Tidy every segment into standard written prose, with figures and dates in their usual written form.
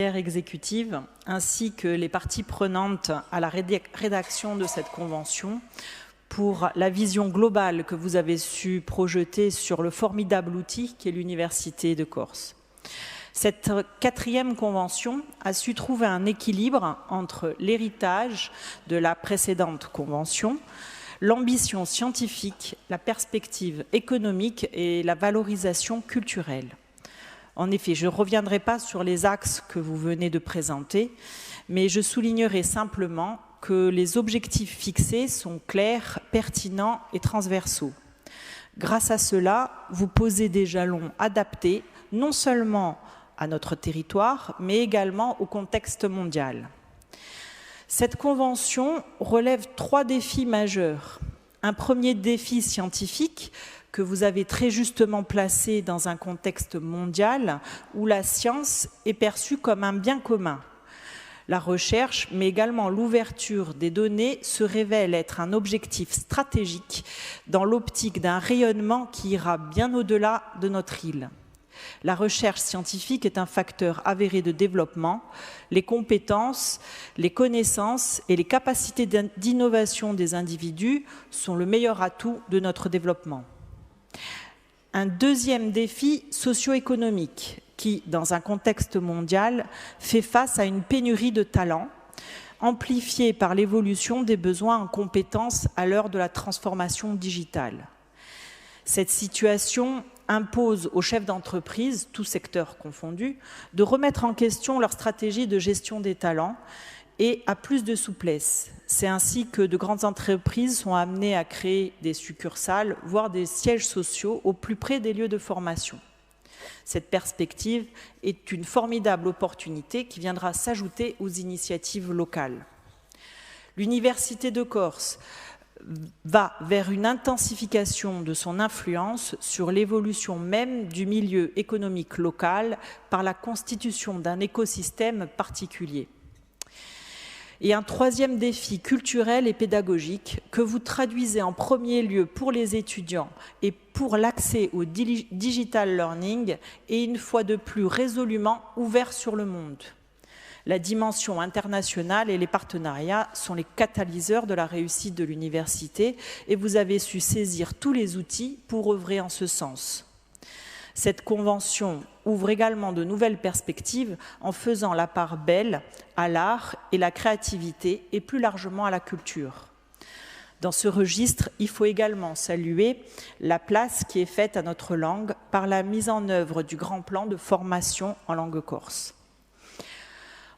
exécutive ainsi que les parties prenantes à la rédaction de cette convention pour la vision globale que vous avez su projeter sur le formidable outil qu'est l'Université de Corse. Cette 4e convention a su trouver un équilibre entre l'héritage de la précédente convention, l'ambition scientifique, la perspective économique et la valorisation culturelle. En effet, je ne reviendrai pas sur les axes que vous venez de présenter, mais je soulignerai simplement que les objectifs fixés sont clairs, pertinents et transversaux. Grâce à cela, vous posez des jalons adaptés, non seulement à notre territoire, mais également au contexte mondial. Cette convention relève 3 défis majeurs. Un premier défi scientifique, que vous avez très justement placé dans un contexte mondial où la science est perçue comme un bien commun. La recherche, mais également l'ouverture des données, se révèle être un objectif stratégique dans l'optique d'un rayonnement qui ira bien au-delà de notre île. La recherche scientifique est un facteur avéré de développement. Les compétences, les connaissances et les capacités d'innovation des individus sont le meilleur atout de notre développement. Un deuxième défi socio-économique qui, dans un contexte mondial, fait face à une pénurie de talents, amplifiée par l'évolution des besoins en compétences à l'heure de la transformation digitale. Cette situation impose aux chefs d'entreprise, tous secteurs confondus, de remettre en question leur stratégie de gestion des talents et à plus de souplesse. C'est ainsi que de grandes entreprises sont amenées à créer des succursales, voire des sièges sociaux au plus près des lieux de formation. Cette perspective est une formidable opportunité qui viendra s'ajouter aux initiatives locales. L'Université de Corse va vers une intensification de son influence sur l'évolution même du milieu économique local par la constitution d'un écosystème particulier. Et un troisième défi culturel et pédagogique que vous traduisez en premier lieu pour les étudiants et pour l'accès au digital learning est une fois de plus résolument ouvert sur le monde. La dimension internationale et les partenariats sont les catalyseurs de la réussite de l'université et vous avez su saisir tous les outils pour œuvrer en ce sens. Cette convention ouvre également de nouvelles perspectives en faisant la part belle à l'art et la créativité et plus largement à la culture. Dans ce registre, il faut également saluer la place qui est faite à notre langue par la mise en œuvre du grand plan de formation en langue corse.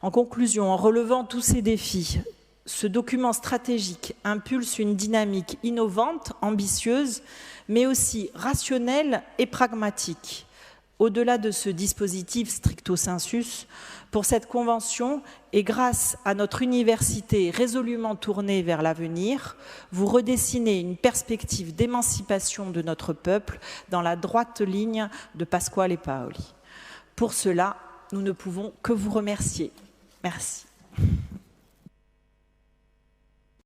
En conclusion, en relevant tous ces défis, ce document stratégique impulse une dynamique innovante, ambitieuse, mais aussi rationnelle et pragmatique. Au-delà de ce dispositif stricto sensus, pour cette convention, et grâce à notre université résolument tournée vers l'avenir, vous redessinez une perspective d'émancipation de notre peuple dans la droite ligne de Pasquale Paoli. Pour cela, nous ne pouvons que vous remercier. Merci.